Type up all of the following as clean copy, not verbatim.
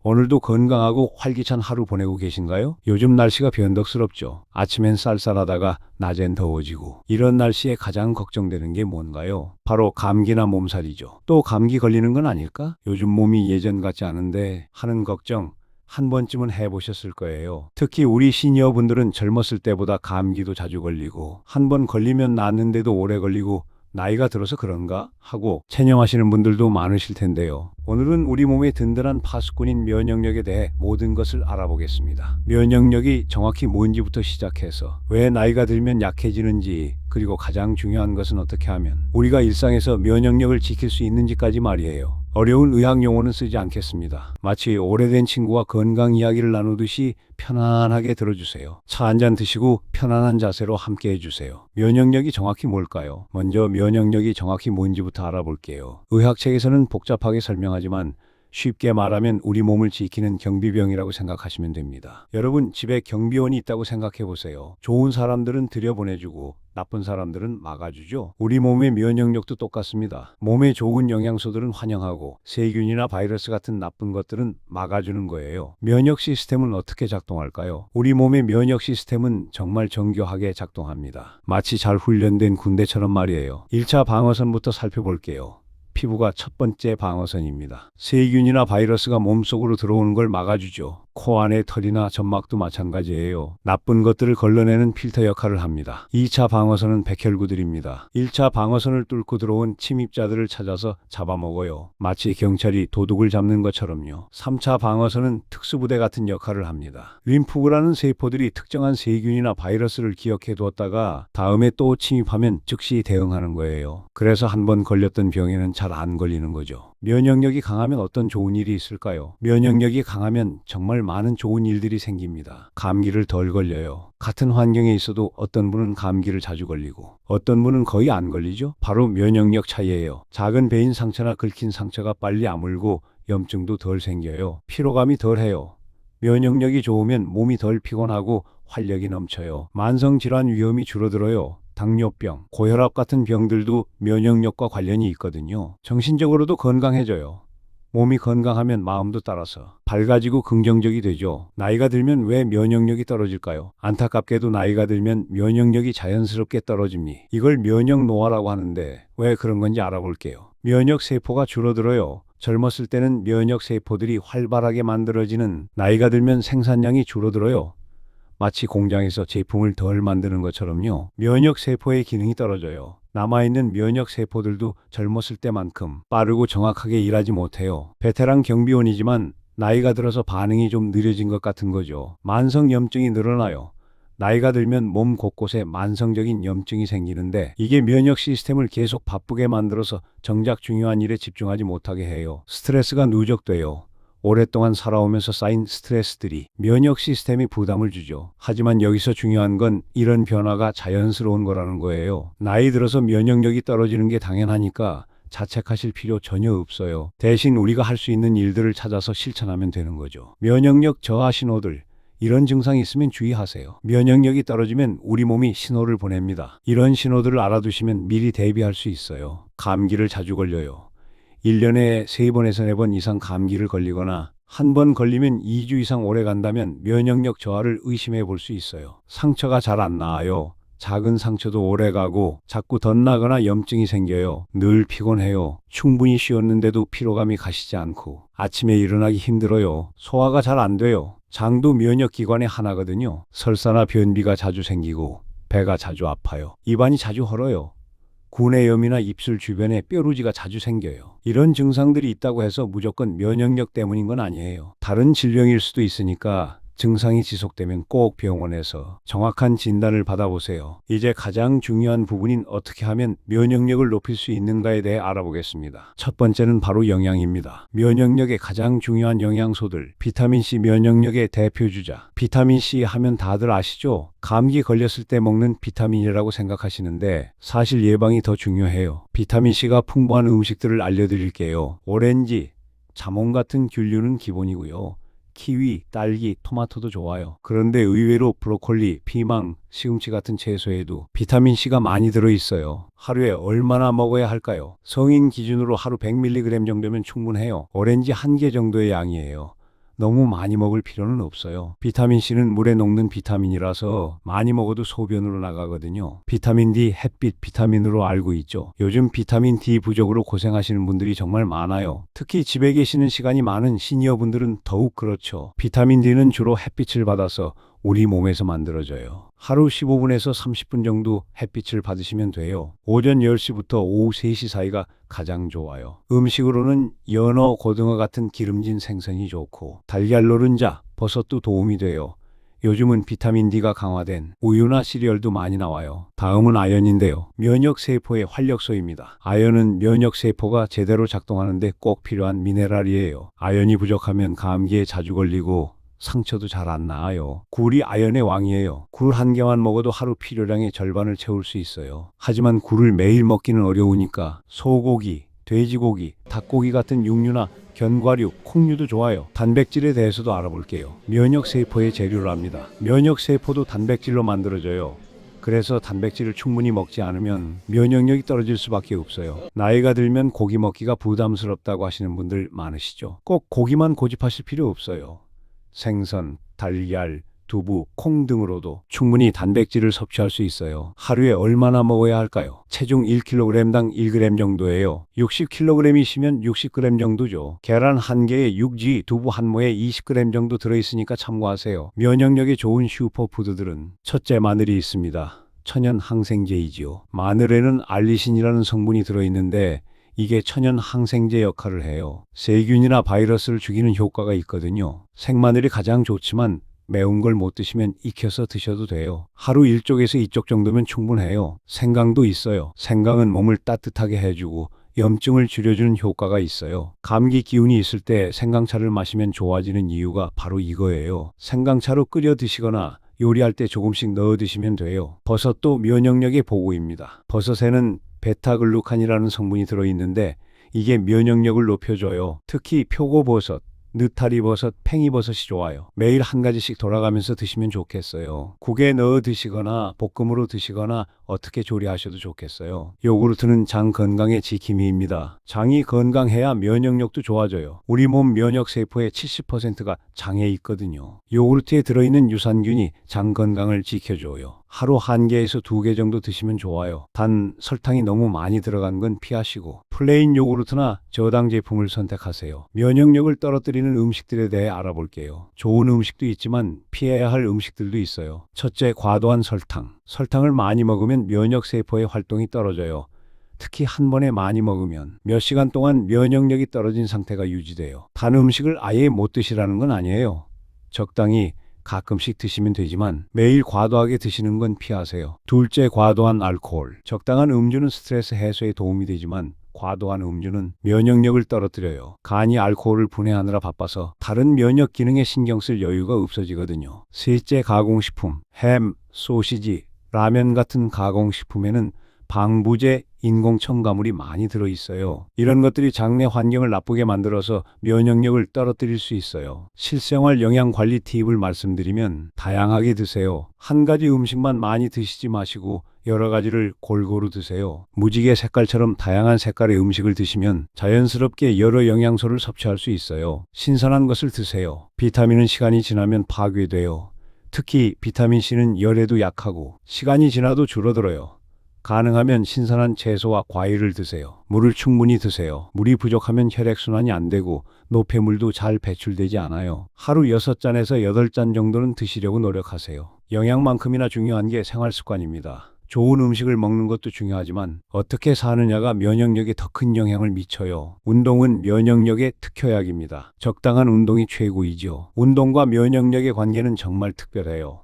오늘도 건강하고 활기찬 하루 보내고 계신가요? 요즘 날씨가 변덕스럽죠. 아침엔 쌀쌀하다가 낮엔 더워지고 이런 날씨에 가장 걱정되는 게 뭔가요? 바로 감기나 몸살이죠. 또 감기 걸리는 건 아닐까? 요즘 몸이 예전 같지 않은데 하는 걱정 한 번쯤은 해보셨을 거예요. 특히 우리 시니어분들은 젊었을 때보다 감기도 자주 걸리고 한 번 걸리면 낫는데도 오래 걸리고 나이가 들어서 그런가 하고 체념하시는 분들도 많으실 텐데요. 오늘은 우리 몸의 든든한 파수꾼인 면역력에 대해 모든 것을 알아보겠습니다. 면역력이 정확히 뭔지부터 시작해서 왜 나이가 들면 약해지는지, 그리고 가장 중요한 것은 어떻게 하면 우리가 일상에서 면역력을 지킬 수 있는지까지 말이에요. 어려운 의학 용어는 쓰지 않겠습니다. 마치 오래된 친구와 건강 이야기를 나누듯이 편안하게 들어주세요. 차 한 잔 드시고 편안한 자세로 함께 해주세요. 면역력이 정확히 뭘까요? 먼저 면역력이 정확히 뭔지부터 알아볼게요. 의학책에서는 복잡하게 설명하지만 쉽게 말하면 우리 몸을 지키는 경비병이라고 생각하시면 됩니다. 여러분, 집에 경비원이 있다고 생각해 보세요. 좋은 사람들은 들여보내주고 나쁜 사람들은 막아주죠. 우리 몸의 면역력도 똑같습니다. 몸에 좋은 영양소들은 환영하고 세균이나 바이러스 같은 나쁜 것들은 막아주는 거예요. 면역 시스템은 어떻게 작동할까요? 우리 몸의 면역 시스템은 정말 정교하게 작동합니다. 마치 잘 훈련된 군대처럼 말이에요. 1차 방어선부터 살펴볼게요. 피부가 첫 번째 방어선입니다. 세균이나 바이러스가 몸속으로 들어오는 걸 막아주죠. 코 안의 털이나 점막도 마찬가지예요. 나쁜 것들을 걸러내는 필터 역할을 합니다. 2차 방어선은 백혈구들입니다. 1차 방어선을 뚫고 들어온 침입자들을 찾아서 잡아먹어요. 마치 경찰이 도둑을 잡는 것처럼요. 3차 방어선은 특수부대 같은 역할을 합니다. 림프구라는 세포들이 특정한 세균이나 바이러스를 기억해 두었다가 다음에 또 침입하면 즉시 대응하는 거예요. 그래서 한번 걸렸던 병에는 잘 안 걸리는 거죠. 면역력이 강하면 어떤 좋은 일이 있을까요? 면역력이 강하면 정말 많은 좋은 일들이 생깁니다. 감기를 덜 걸려요. 같은 환경에 있어도 어떤 분은 감기를 자주 걸리고 어떤 분은 거의 안 걸리죠? 바로 면역력 차이예요. 작은 베인 상처나 긁힌 상처가 빨리 아물고 염증도 덜 생겨요. 피로감이 덜해요. 면역력이 좋으면 몸이 덜 피곤하고 활력이 넘쳐요. 만성질환 위험이 줄어들어요. 당뇨병, 고혈압 같은 병들도 면역력과 관련이 있거든요. 정신적으로도 건강해져요. 몸이 건강하면 마음도 따라서 밝아지고 긍정적이 되죠. 나이가 들면 왜 면역력이 떨어질까요? 안타깝게도 나이가 들면 면역력이 자연스럽게 떨어집니다. 이걸 면역 노화라고 하는데 왜 그런 건지 알아볼게요. 면역 세포가 줄어들어요. 젊었을 때는 면역 세포들이 활발하게 만들어지는, 나이가 들면 생산량이 줄어들어요. 마치 공장에서 제품을 덜 만드는 것처럼요. 면역 세포의 기능이 떨어져요. 남아있는 면역 세포들도 젊었을 때만큼 빠르고 정확하게 일하지 못해요. 베테랑 경비원이지만 나이가 들어서 반응이 좀 느려진 것 같은 거죠. 만성 염증이 늘어나요. 나이가 들면 몸 곳곳에 만성적인 염증이 생기는데 이게 면역 시스템을 계속 바쁘게 만들어서 정작 중요한 일에 집중하지 못하게 해요. 스트레스가 누적돼요. 오랫동안 살아오면서 쌓인 스트레스들이 면역 시스템에 부담을 주죠. 하지만 여기서 중요한 건 이런 변화가 자연스러운 거라는 거예요. 나이 들어서 면역력이 떨어지는 게 당연하니까 자책하실 필요 전혀 없어요. 대신 우리가 할 수 있는 일들을 찾아서 실천하면 되는 거죠. 면역력 저하 신호들, 이런 증상이 있으면 주의하세요. 면역력이 떨어지면 우리 몸이 신호를 보냅니다. 이런 신호들을 알아두시면 미리 대비할 수 있어요. 감기를 자주 걸려요. 1년에 3번에서 4번 이상 감기를 걸리거나 한 번 걸리면 2주 이상 오래 간다면 면역력 저하를 의심해 볼 수 있어요. 상처가 잘 안 나아요. 작은 상처도 오래 가고 자꾸 덧나거나 염증이 생겨요. 늘 피곤해요. 충분히 쉬었는데도 피로감이 가시지 않고 아침에 일어나기 힘들어요. 소화가 잘 안 돼요. 장도 면역기관의 하나거든요. 설사나 변비가 자주 생기고 배가 자주 아파요. 입안이 자주 헐어요. 구내염이나 입술 주변에 뾰루지가 자주 생겨요. 이런 증상들이 있다고 해서 무조건 면역력 때문인 건 아니에요. 다른 질병일 수도 있으니까 증상이 지속되면 꼭 병원에서 정확한 진단을 받아보세요. 이제 가장 중요한 부분인 어떻게 하면 면역력을 높일 수 있는가에 대해 알아보겠습니다. 첫 번째는 바로 영양입니다. 면역력의 가장 중요한 영양소들, 비타민C 면역력의 대표주자. 비타민C 하면 다들 아시죠? 감기 걸렸을 때 먹는 비타민이라고 생각하시는데 사실 예방이 더 중요해요. 비타민C가 풍부한 음식들을 알려드릴게요. 오렌지, 자몽 같은 균류는 기본이고요. 키위, 딸기, 토마토도 좋아요. 그런데 의외로 브로콜리, 피망, 시금치 같은 채소에도 비타민C가 많이 들어있어요. 하루에 얼마나 먹어야 할까요? 성인 기준으로 하루 100mg 정도면 충분해요. 오렌지 한 개 정도의 양이에요. 너무 많이 먹을 필요는 없어요. 비타민 C는 물에 녹는 비타민이라서 많이 먹어도 소변으로 나가거든요. 비타민 D 햇빛 비타민으로 알고 있죠. 요즘 비타민 D 부족으로 고생하시는 분들이 정말 많아요. 특히 집에 계시는 시간이 많은 시니어분들은 더욱 그렇죠. 비타민 D는 주로 햇빛을 받아서 우리 몸에서 만들어져요. 하루 15분에서 30분 정도 햇빛을 받으시면 돼요. 오전 10시부터 오후 3시 사이가 가장 좋아요. 음식으로는 연어, 고등어 같은 기름진 생선이 좋고 달걀, 노른자, 버섯도 도움이 돼요. 요즘은 비타민 D가 강화된 우유나 시리얼도 많이 나와요. 다음은 아연인데요. 면역세포의 활력소입니다. 아연은 면역세포가 제대로 작동하는데 꼭 필요한 미네랄이에요. 아연이 부족하면 감기에 자주 걸리고 상처도 잘 안 나아요. 굴이 아연의 왕이에요. 굴 한 개만 먹어도 하루 필요량의 절반을 채울 수 있어요. 하지만 굴을 매일 먹기는 어려우니까 소고기, 돼지고기, 닭고기 같은 육류나 견과류, 콩류도 좋아요. 단백질에 대해서도 알아볼게요. 면역세포의 재료랍니다. 면역세포도 단백질로 만들어져요. 그래서 단백질을 충분히 먹지 않으면 면역력이 떨어질 수밖에 없어요. 나이가 들면 고기 먹기가 부담스럽다고 하시는 분들 많으시죠. 꼭 고기만 고집하실 필요 없어요. 생선, 달걀, 두부, 콩 등으로도 충분히 단백질을 섭취할 수 있어요. 하루에 얼마나 먹어야 할까요? 체중 1kg당 1g 정도예요. 60kg이시면 60g 정도죠. 계란 한 개에 육지, 두부 한 모에 20g 정도 들어있으니까 참고하세요. 면역력에 좋은 슈퍼푸드들은 첫째, 마늘이 있습니다. 천연 항생제이지요. 마늘에는 알리신이라는 성분이 들어있는데 이게 천연 항생제 역할을 해요. 세균이나 바이러스를 죽이는 효과가 있거든요. 생마늘이 가장 좋지만 매운 걸 못 드시면 익혀서 드셔도 돼요. 하루 1쪽에서 2쪽 정도면 충분해요. 생강도 있어요. 생강은 몸을 따뜻하게 해주고 염증을 줄여주는 효과가 있어요. 감기 기운이 있을 때 생강차를 마시면 좋아지는 이유가 바로 이거예요. 생강차로 끓여 드시거나 요리할 때 조금씩 넣어 드시면 돼요. 버섯도 면역력의 보고입니다. 버섯에는 베타글루칸이라는 성분이 들어있는데 이게 면역력을 높여줘요. 특히 표고버섯, 느타리버섯, 팽이버섯이 좋아요. 매일 한 가지씩 돌아가면서 드시면 좋겠어요. 국에 넣어 드시거나 볶음으로 드시거나 어떻게 조리하셔도 좋겠어요. 요구르트는 장 건강의 지킴이입니다. 장이 건강해야 면역력도 좋아져요. 우리 몸 면역세포의 70%가 장에 있거든요. 요구르트에 들어있는 유산균이 장 건강을 지켜줘요. 하루 1개에서 2개 정도 드시면 좋아요. 단 설탕이 너무 많이 들어간 건 피하시고 플레인 요구르트나 저당 제품을 선택하세요. 면역력을 떨어뜨리는 음식들에 대해 알아볼게요. 좋은 음식도 있지만 피해야 할 음식들도 있어요. 첫째, 과도한 설탕. 설탕을 많이 먹으면 면역세포의 활동이 떨어져요. 특히 한 번에 많이 먹으면 몇 시간 동안 면역력이 떨어진 상태가 유지돼요. 단 음식을 아예 못 드시라는 건 아니에요. 적당히 가끔씩 드시면 되지만 매일 과도하게 드시는 건 피하세요. 둘째, 과도한 알코올. 적당한 음주는 스트레스 해소에 도움이 되지만 과도한 음주는 면역력을 떨어뜨려요. 간이 알코올을 분해하느라 바빠서 다른 면역 기능에 신경 쓸 여유가 없어지거든요. 셋째, 가공식품. 햄, 소시지, 라면 같은 가공식품에는 방부제, 인공 첨가물이 많이 들어있어요. 이런 것들이 장내 환경을 나쁘게 만들어서 면역력을 떨어뜨릴 수 있어요. 실생활 영양관리 팁을 말씀드리면 다양하게 드세요. 한 가지 음식만 많이 드시지 마시고 여러 가지를 골고루 드세요. 무지개 색깔처럼 다양한 색깔의 음식을 드시면 자연스럽게 여러 영양소를 섭취할 수 있어요. 신선한 것을 드세요. 비타민은 시간이 지나면 파괴돼요. 특히 비타민 C는 열에도 약하고 시간이 지나도 줄어들어요. 가능하면 신선한 채소와 과일을 드세요. 물을 충분히 드세요. 물이 부족하면 혈액순환이 안 되고 노폐물도 잘 배출되지 않아요. 하루 6잔에서 8잔 정도는 드시려고 노력하세요. 영양만큼이나 중요한 게 생활습관입니다. 좋은 음식을 먹는 것도 중요하지만 어떻게 사느냐가 면역력에 더 큰 영향을 미쳐요. 운동은 면역력의 특효약입니다. 적당한 운동이 최고이죠. 운동과 면역력의 관계는 정말 특별해요.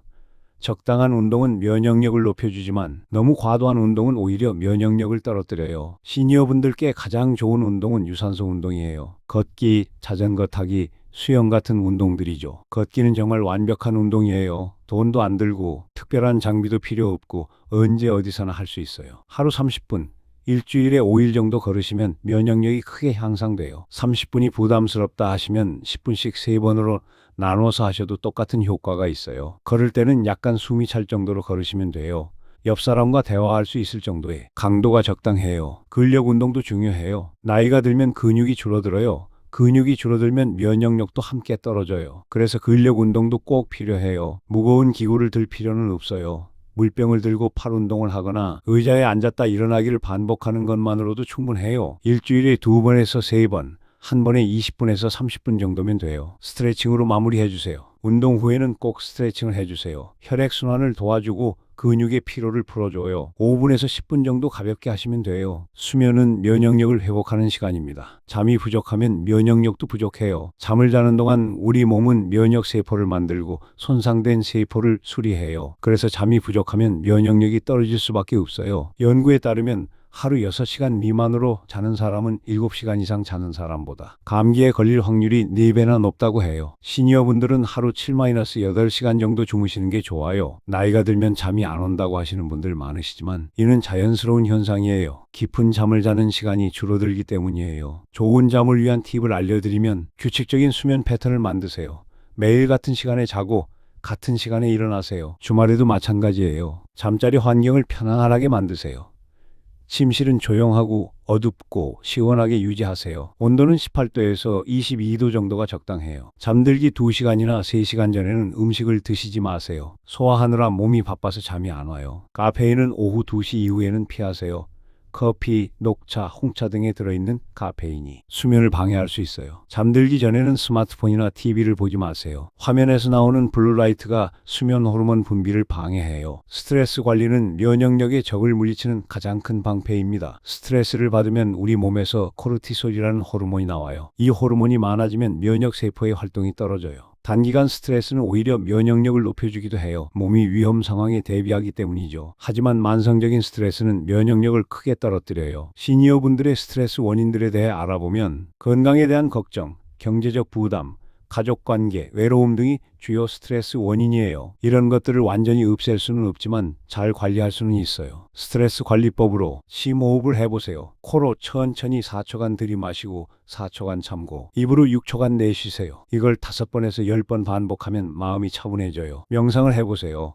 적당한 운동은 면역력을 높여주지만 너무 과도한 운동은 오히려 면역력을 떨어뜨려요. 시니어분들께 가장 좋은 운동은 유산소 운동이에요. 걷기, 자전거 타기, 수영 같은 운동들이죠. 걷기는 정말 완벽한 운동이에요. 돈도 안 들고 특별한 장비도 필요 없고 언제 어디서나 할 수 있어요. 하루 30분, 일주일에 5일 정도 걸으시면 면역력이 크게 향상돼요. 30분이 부담스럽다 하시면 10분씩 3번으로 나눠서 하셔도 똑같은 효과가 있어요. 걸을 때는 약간 숨이 찰 정도로 걸으시면 돼요. 옆 사람과 대화할 수 있을 정도의 강도가 적당해요. 근력 운동도 중요해요. 나이가 들면 근육이 줄어들어요. 근육이 줄어들면 면역력도 함께 떨어져요. 그래서 근력 운동도 꼭 필요해요. 무거운 기구를 들 필요는 없어요. 물병을 들고 팔 운동을 하거나 의자에 앉았다 일어나기를 반복하는 것만으로도 충분해요. 일주일에 2번에서 3번, 한 번에 20분에서 30분 정도면 돼요. 스트레칭으로 마무리해주세요. 운동 후에는 꼭 스트레칭을 해주세요. 혈액순환을 도와주고 근육의 피로를 풀어줘요. 5분에서 10분 정도 가볍게 하시면 돼요. 수면은 면역력을 회복하는 시간입니다. 잠이 부족하면 면역력도 부족해요. 잠을 자는 동안 우리 몸은 면역 세포를 만들고 손상된 세포를 수리해요. 그래서 잠이 부족하면 면역력이 떨어질 수밖에 없어요. 연구에 따르면 하루 6시간 미만으로 자는 사람은 7시간 이상 자는 사람보다 감기에 걸릴 확률이 4배나 높다고 해요. 시니어분들은 하루 7-8시간 정도 주무시는 게 좋아요. 나이가 들면 잠이 안 온다고 하시는 분들 많으시지만 이는 자연스러운 현상이에요. 깊은 잠을 자는 시간이 줄어들기 때문이에요. 좋은 잠을 위한 팁을 알려드리면 규칙적인 수면 패턴을 만드세요. 매일 같은 시간에 자고 같은 시간에 일어나세요. 주말에도 마찬가지예요. 잠자리 환경을 편안하게 만드세요. 침실은 조용하고 어둡고 시원하게 유지하세요. 온도는 18도에서 22도 정도가 적당해요. 잠들기 2시간이나 3시간 전에는 음식을 드시지 마세요. 소화하느라 몸이 바빠서 잠이 안 와요. 카페인은 오후 2시 이후에는 피하세요. 커피, 녹차, 홍차 등에 들어있는 카페인이 수면을 방해할 수 있어요. 잠들기 전에는 스마트폰이나 TV를 보지 마세요. 화면에서 나오는 블루라이트가 수면 호르몬 분비를 방해해요. 스트레스 관리는 면역력의 적을 물리치는 가장 큰 방패입니다. 스트레스를 받으면 우리 몸에서 코르티솔이라는 호르몬이 나와요. 이 호르몬이 많아지면 면역 세포의 활동이 떨어져요. 단기간 스트레스는 오히려 면역력을 높여주기도 해요. 몸이 위험 상황에 대비하기 때문이죠. 하지만 만성적인 스트레스는 면역력을 크게 떨어뜨려요. 시니어분들의 스트레스 원인들에 대해 알아보면 건강에 대한 걱정, 경제적 부담, 가족관계, 외로움 등이 주요 스트레스 원인이에요. 이런 것들을 완전히 없앨 수는 없지만 잘 관리할 수는 있어요. 스트레스 관리법으로 심호흡을 해보세요. 코로 천천히 4초간 들이마시고 4초간 참고 입으로 6초간 내쉬세요. 이걸 5번에서 10번 반복하면 마음이 차분해져요. 명상을 해보세요.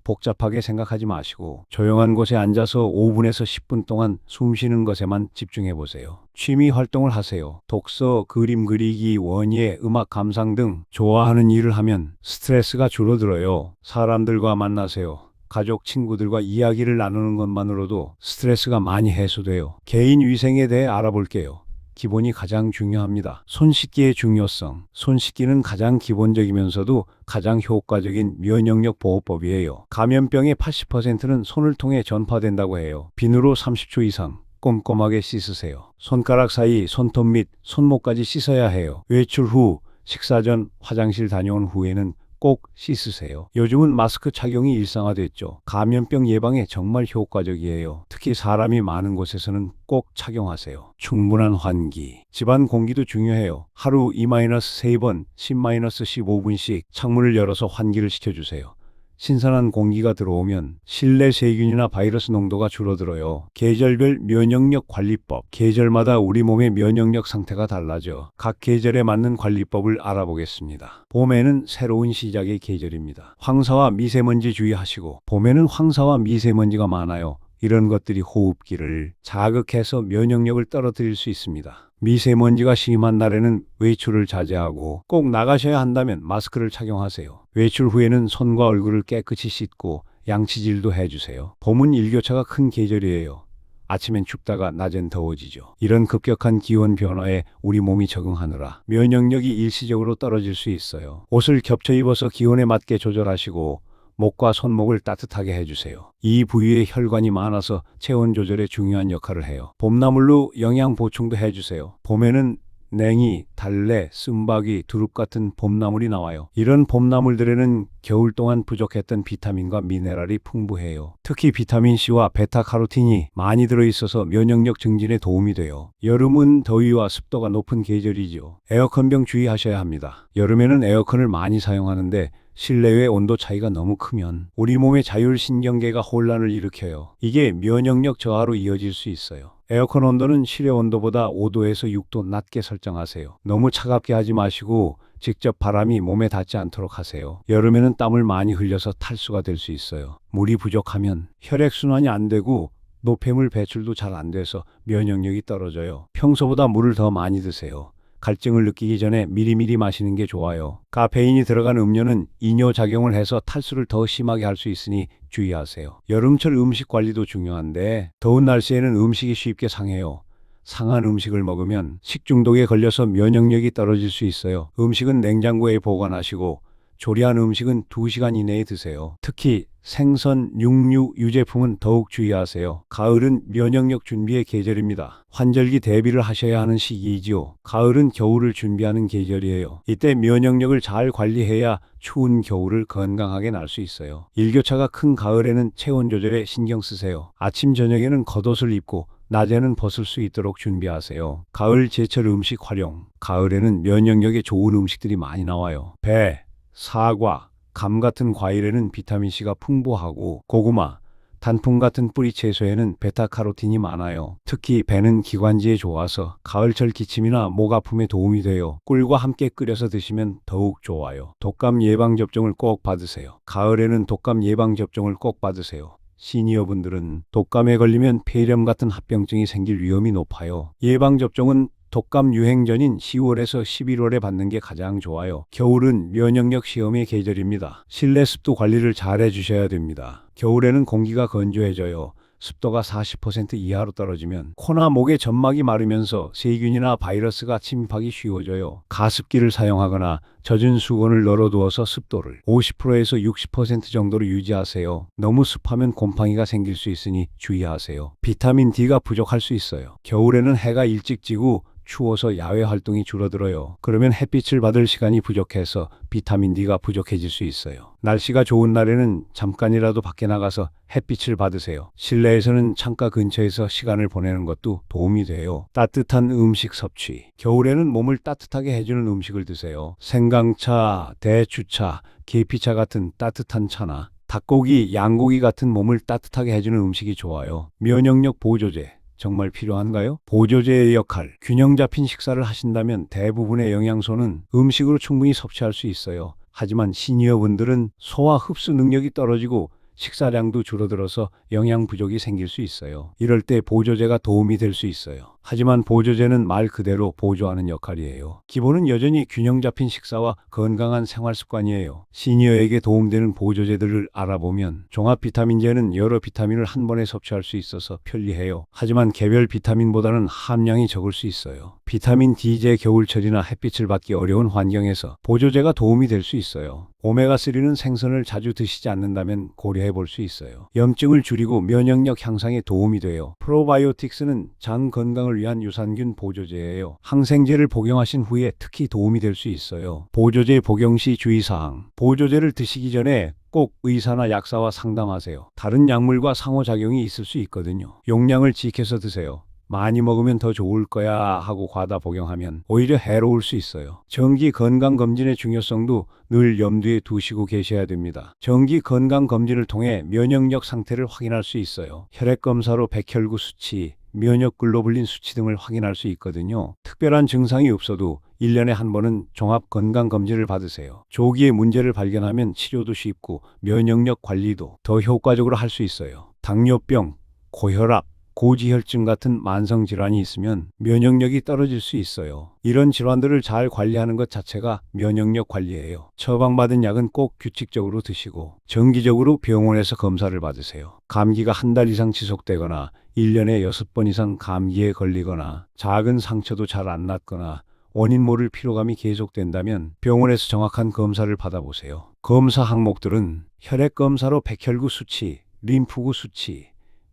복잡하게 생각하지 마시고 조용한 곳에 앉아서 5분에서 10분 동안 숨 쉬는 것에만 집중해 보세요. 취미 활동을 하세요. 독서, 그림 그리기, 원예, 음악 감상 등 좋아하는 일을 하면 스트레스가 줄어들어요. 사람들과 만나세요. 가족, 친구들과 이야기를 나누는 것만으로도 스트레스가 많이 해소돼요. 개인 위생에 대해 알아볼게요. 기본이 가장 중요합니다. 손 씻기의 중요성. 손 씻기는 가장 기본적이면서도 가장 효과적인 면역력 보호법이에요. 감염병의 80%는 손을 통해 전파된다고 해요. 비누로 30초 이상 꼼꼼하게 씻으세요. 손가락 사이, 손톱 및 손목까지 씻어야 해요. 외출 후, 식사 전, 화장실 다녀온 후에는 꼭 씻으세요. 요즘은 마스크 착용이 일상화됐죠. 감염병 예방에 정말 효과적이에요. 특히 사람이 많은 곳에서는 꼭 착용하세요. 충분한 환기. 집안 공기도 중요해요. 하루 2-3번, 10-15분씩 창문을 열어서 환기를 시켜주세요. 신선한 공기가 들어오면 실내 세균이나 바이러스 농도가 줄어들어요. 계절별 면역력 관리법. 계절마다 우리 몸의 면역력 상태가 달라져. 각 계절에 맞는 관리법을 알아보겠습니다. 봄에는 새로운 시작의 계절입니다. 황사와 미세먼지 주의하시고, 봄에는 황사와 미세먼지가 많아요. 이런 것들이 호흡기를 자극해서 면역력을 떨어뜨릴 수 있습니다. 미세먼지가 심한 날에는 외출을 자제하고 꼭 나가셔야 한다면 마스크를 착용하세요. 외출 후에는 손과 얼굴을 깨끗이 씻고 양치질도 해주세요. 봄은 일교차가 큰 계절이에요. 아침엔 춥다가 낮엔 더워지죠. 이런 급격한 기온 변화에 우리 몸이 적응하느라 면역력이 일시적으로 떨어질 수 있어요. 옷을 겹쳐 입어서 기온에 맞게 조절하시고 목과 손목을 따뜻하게 해주세요. 이 부위에 혈관이 많아서 체온 조절에 중요한 역할을 해요. 봄나물로 영양 보충도 해주세요. 봄에는 냉이, 달래, 쓴바귀, 두릅 같은 봄나물이 나와요. 이런 봄나물들에는 겨울 동안 부족했던 비타민과 미네랄이 풍부해요. 특히 비타민C와 베타카로틴이 많이 들어있어서 면역력 증진에 도움이 돼요. 여름은 더위와 습도가 높은 계절이죠. 에어컨병 주의하셔야 합니다. 여름에는 에어컨을 많이 사용하는데 실내외 온도 차이가 너무 크면 우리 몸의 자율신경계가 혼란을 일으켜요. 이게 면역력 저하로 이어질 수 있어요. 에어컨 온도는 실외 온도보다 5도에서 6도 낮게 설정하세요. 너무 차갑게 하지 마시고 직접 바람이 몸에 닿지 않도록 하세요. 여름에는 땀을 많이 흘려서 탈수가 될 수 있어요. 물이 부족하면 혈액순환이 안 되고 노폐물 배출도 잘 안 돼서 면역력이 떨어져요. 평소보다 물을 더 많이 드세요. 갈증을 느끼기 전에 미리미리 마시는 게 좋아요. 카페인이 들어간 음료는 이뇨작용을 해서 탈수를 더 심하게 할 수 있으니 주의하세요. 여름철 음식 관리도 중요한데 더운 날씨에는 음식이 쉽게 상해요. 상한 음식을 먹으면 식중독에 걸려서 면역력이 떨어질 수 있어요. 음식은 냉장고에 보관하시고 조리한 음식은 2시간 이내에 드세요. 특히 생선, 육류, 유제품은 더욱 주의하세요. 가을은 면역력 준비의 계절입니다. 환절기 대비를 하셔야 하는 시기이지요. 가을은 겨울을 준비하는 계절이에요. 이때 면역력을 잘 관리해야 추운 겨울을 건강하게 날 수 있어요. 일교차가 큰 가을에는 체온 조절에 신경 쓰세요. 아침 저녁에는 겉옷을 입고 낮에는 벗을 수 있도록 준비하세요. 가을 제철 음식 활용. 가을에는 면역력에 좋은 음식들이 많이 나와요. 배, 사과, 감 같은 과일에는 비타민C가 풍부하고 고구마, 단풍 같은 뿌리 채소에는 베타카로틴이 많아요. 특히 배는 기관지에 좋아서 가을철 기침이나 목 아픔에 도움이 돼요. 꿀과 함께 끓여서 드시면 더욱 좋아요. 독감 예방접종을 꼭 받으세요. 가을에는 독감 예방접종을 꼭 받으세요. 시니어분들은 독감에 걸리면 폐렴 같은 합병증이 생길 위험이 높아요. 예방접종은 독감 유행 전인 10월에서 11월에 받는 게 가장 좋아요. 겨울은 면역력 시험의 계절입니다. 실내 습도 관리를 잘 해주셔야 됩니다. 겨울에는 공기가 건조해져요. 습도가 40% 이하로 떨어지면 코나 목의 점막이 마르면서 세균이나 바이러스가 침입하기 쉬워져요. 가습기를 사용하거나 젖은 수건을 널어두어서 습도를 50%에서 60% 정도로 유지하세요. 너무 습하면 곰팡이가 생길 수 있으니 주의하세요. 비타민 D가 부족할 수 있어요. 겨울에는 해가 일찍 지고 추워서 야외 활동이 줄어들어요. 그러면 햇빛을 받을 시간이 부족해서 비타민 D가 부족해질 수 있어요. 날씨가 좋은 날에는 잠깐이라도 밖에 나가서 햇빛을 받으세요. 실내에서는 창가 근처에서 시간을 보내는 것도 도움이 돼요. 따뜻한 음식 섭취. 겨울에는 몸을 따뜻하게 해주는 음식을 드세요. 생강차, 대추차, 계피차 같은 따뜻한 차나 닭고기, 양고기 같은 몸을 따뜻하게 해주는 음식이 좋아요. 면역력 보조제. 정말 필요한가요? 보조제의 역할, 균형 잡힌 식사를 하신다면 대부분의 영양소는 음식으로 충분히 섭취할 수 있어요. 하지만 시니어분들은 소화 흡수 능력이 떨어지고 식사량도 줄어들어서 영양 부족이 생길 수 있어요. 이럴 때 보조제가 도움이 될 수 있어요. 하지만 보조제는 말 그대로 보조하는 역할이에요. 기본은 여전히 균형 잡힌 식사와 건강한 생활 습관이에요. 시니어에게 도움되는 보조제들을 알아보면 종합 비타민제는 여러 비타민을 한 번에 섭취할 수 있어서 편리해요. 하지만 개별 비타민보다는 함량이 적을 수 있어요. 비타민 D제 겨울철이나 햇빛을 받기 어려운 환경에서 보조제가 도움이 될 수 있어요. 오메가3는 생선을 자주 드시지 않는다면 고려해 볼 수 있어요. 염증을 줄이고 면역력 향상에 도움이 돼요. 프로바이오틱스는 장 건강을 위한 유산균 보조제예요. 항생제를 복용하신 후에 특히 도움이 될 수 있어요. 보조제 복용 시 주의사항. 보조제를 드시기 전에 꼭 의사나 약사와 상담하세요. 다른 약물과 상호작용이 있을 수 있거든요. 용량을 지켜서 드세요. 많이 먹으면 더 좋을 거야 하고 과다 복용하면 오히려 해로울 수 있어요. 정기 건강검진의 중요성도 늘 염두에 두시고 계셔야 됩니다. 정기 건강검진을 통해 면역력 상태를 확인할 수 있어요. 혈액검사로 백혈구 수치, 면역글로불린 수치 등을 확인할 수 있거든요. 특별한 증상이 없어도 1년에 한 번은 종합건강검진을 받으세요. 조기에 문제를 발견하면 치료도 쉽고 면역력 관리도 더 효과적으로 할 수 있어요. 당뇨병, 고혈압, 고지혈증 같은 만성질환이 있으면 면역력이 떨어질 수 있어요. 이런 질환들을 잘 관리하는 것 자체가 면역력 관리예요. 처방받은 약은 꼭 규칙적으로 드시고 정기적으로 병원에서 검사를 받으세요. 감기가 한 달 이상 지속되거나 1년에 6번 이상 감기에 걸리거나 작은 상처도 잘 안 낫거나 원인 모를 피로감이 계속된다면 병원에서 정확한 검사를 받아보세요. 검사 항목들은 혈액검사로 백혈구 수치, 림프구 수치,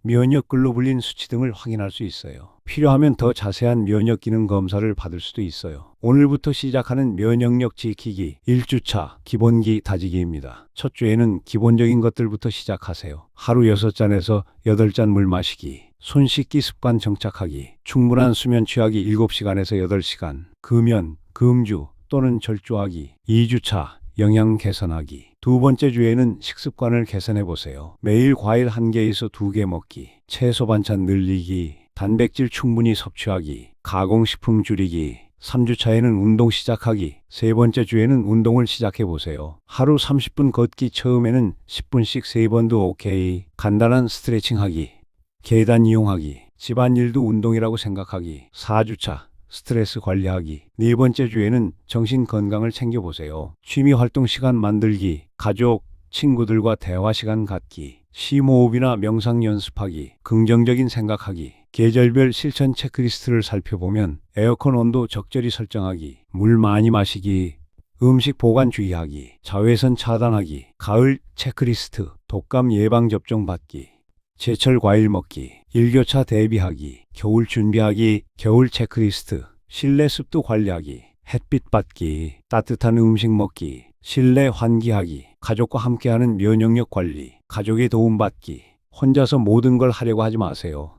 면역글로불린 수치 등을 확인할 수 있어요. 필요하면 더 자세한 면역기능 검사를 받을 수도 있어요. 오늘부터 시작하는 면역력 지키기 1주차 기본기 다지기입니다. 첫 주에는 기본적인 것들부터 시작하세요. 하루 6잔에서 8잔 물 마시기, 손 씻기 습관 정착하기, 충분한 수면 취하기 7시간에서 8시간, 금연, 금주 또는 절주하기, 2주차 영양 개선하기. 두 번째 주에는 식습관을 개선해 보세요. 매일 과일 1개에서 2개 먹기, 채소 반찬 늘리기, 단백질 충분히 섭취하기, 가공식품 줄이기. 3주차에는 운동 시작하기. 세 번째 주에는 운동을 시작해 보세요. 하루 30분 걷기. 처음에는 10분씩 3번도 오케이. 간단한 스트레칭 하기, 계단 이용하기, 집안일도 운동이라고 생각하기. 4주차 스트레스 관리하기. 네 번째 주에는 정신 건강을 챙겨보세요. 취미 활동 시간 만들기, 가족, 친구들과 대화 시간 갖기, 심호흡이나 명상 연습하기, 긍정적인 생각하기, 계절별 실천 체크리스트를 살펴보면 에어컨 온도 적절히 설정하기, 물 많이 마시기, 음식 보관 주의하기, 자외선 차단하기, 가을 체크리스트, 독감 예방 접종 받기, 제철 과일 먹기, 일교차 대비하기, 겨울 준비하기, 겨울 체크리스트, 실내 습도 관리하기, 햇빛 받기, 따뜻한 음식 먹기, 실내 환기하기, 가족과 함께하는 면역력 관리, 가족의 도움 받기. 혼자서 모든 걸 하려고 하지 마세요.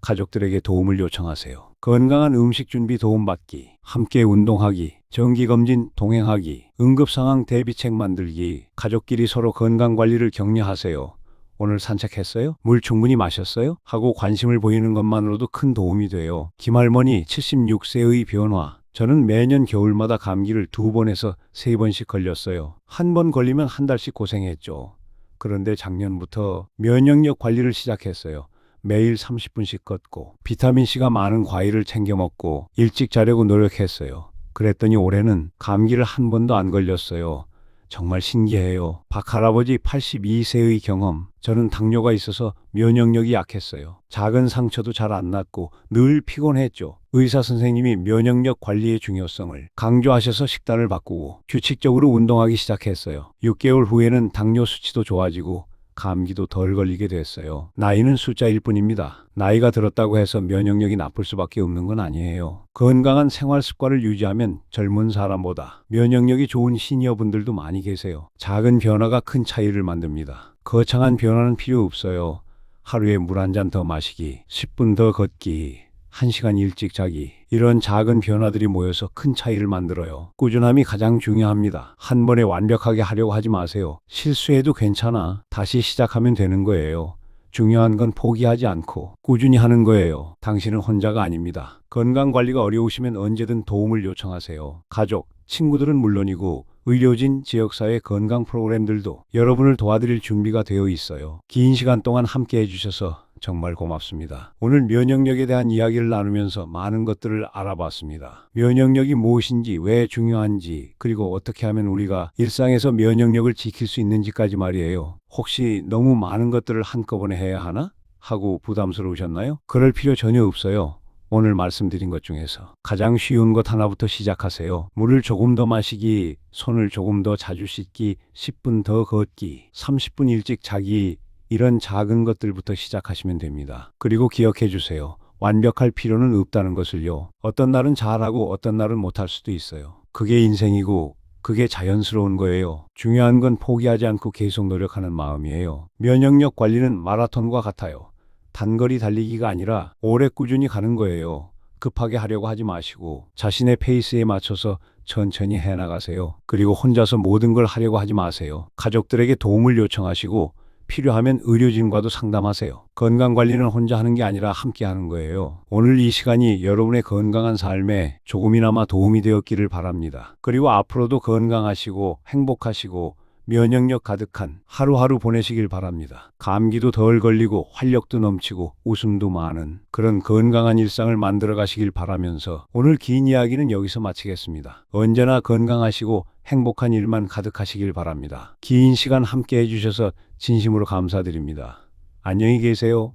가족들에게 도움을 요청하세요. 건강한 음식 준비 도움 받기, 함께 운동하기, 정기검진 동행하기, 응급상황 대비책 만들기, 가족끼리 서로 건강관리를 격려하세요. 오늘 산책했어요? 물 충분히 마셨어요? 하고 관심을 보이는 것만으로도 큰 도움이 돼요. 김할머니 76세의 변화. 저는 매년 겨울마다 감기를 2번에서 3번씩 걸렸어요. 한 번 걸리면 한 달씩 고생했죠. 그런데 작년부터 면역력 관리를 시작했어요. 매일 30분씩 걷고 비타민C가 많은 과일을 챙겨 먹고 일찍 자려고 노력했어요. 그랬더니 올해는 감기를 한 번도 안 걸렸어요. 정말 신기해요. 박할아버지 82세의 경험. 저는 당뇨가 있어서 면역력이 약했어요. 작은 상처도 잘 안 낫고 늘 피곤했죠. 의사 선생님이 면역력 관리의 중요성을 강조하셔서 식단을 바꾸고 규칙적으로 운동하기 시작했어요. 6개월 후에는 당뇨 수치도 좋아지고 감기도 덜 걸리게 됐어요. 나이는 숫자일 뿐입니다. 나이가 들었다고 해서 면역력이 나쁠 수밖에 없는 건 아니에요. 건강한 생활 습관을 유지하면 젊은 사람보다 면역력이 좋은 시니어분들도 많이 계세요. 작은 변화가 큰 차이를 만듭니다. 거창한 변화는 필요 없어요. 하루에 물 한 잔 더 마시기, 10분 더 걷기, 1시간 일찍 자기, 이런 작은 변화들이 모여서 큰 차이를 만들어요. 꾸준함이 가장 중요합니다. 한 번에 완벽하게 하려고 하지 마세요. 실수해도 괜찮아. 다시 시작하면 되는 거예요. 중요한 건 포기하지 않고 꾸준히 하는 거예요. 당신은 혼자가 아닙니다. 건강관리가 어려우시면 언제든 도움을 요청하세요. 가족, 친구들은 물론이고 의료진, 지역사회 건강 프로그램들도 여러분을 도와드릴 준비가 되어 있어요. 긴 시간 동안 함께 해주셔서 정말 고맙습니다. 오늘 면역력에 대한 이야기를 나누면서 많은 것들을 알아봤습니다. 면역력이 무엇인지, 왜 중요한지, 그리고 어떻게 하면 우리가 일상에서 면역력을 지킬 수 있는지까지 말이에요. 혹시 너무 많은 것들을 한꺼번에 해야 하나? 하고 부담스러우셨나요? 그럴 필요 전혀 없어요. 오늘 말씀드린 것 중에서 가장 쉬운 것 하나부터 시작하세요. 물을 조금 더 마시기, 손을 조금 더 자주 씻기, 10분 더 걷기, 30분 일찍 자기, 이런 작은 것들부터 시작하시면 됩니다. 그리고 기억해 주세요. 완벽할 필요는 없다는 것을요. 어떤 날은 잘하고 어떤 날은 못할 수도 있어요. 그게 인생이고 그게 자연스러운 거예요. 중요한 건 포기하지 않고 계속 노력하는 마음이에요. 면역력 관리는 마라톤과 같아요. 단거리 달리기가 아니라 오래 꾸준히 가는 거예요. 급하게 하려고 하지 마시고 자신의 페이스에 맞춰서 천천히 해나가세요. 그리고 혼자서 모든 걸 하려고 하지 마세요. 가족들에게 도움을 요청하시고 필요하면 의료진과도 상담하세요. 건강관리는 혼자 하는 게 아니라 함께 하는 거예요. 오늘 이 시간이 여러분의 건강한 삶에 조금이나마 도움이 되었기를 바랍니다. 그리고 앞으로도 건강하시고 행복하시고 면역력 가득한 하루하루 보내시길 바랍니다. 감기도 덜 걸리고 활력도 넘치고 웃음도 많은 그런 건강한 일상을 만들어 가시길 바라면서 오늘 긴 이야기는 여기서 마치겠습니다. 언제나 건강하시고 행복한 일만 가득하시길 바랍니다. 긴 시간 함께 해주셔서 진심으로 감사드립니다. 안녕히 계세요.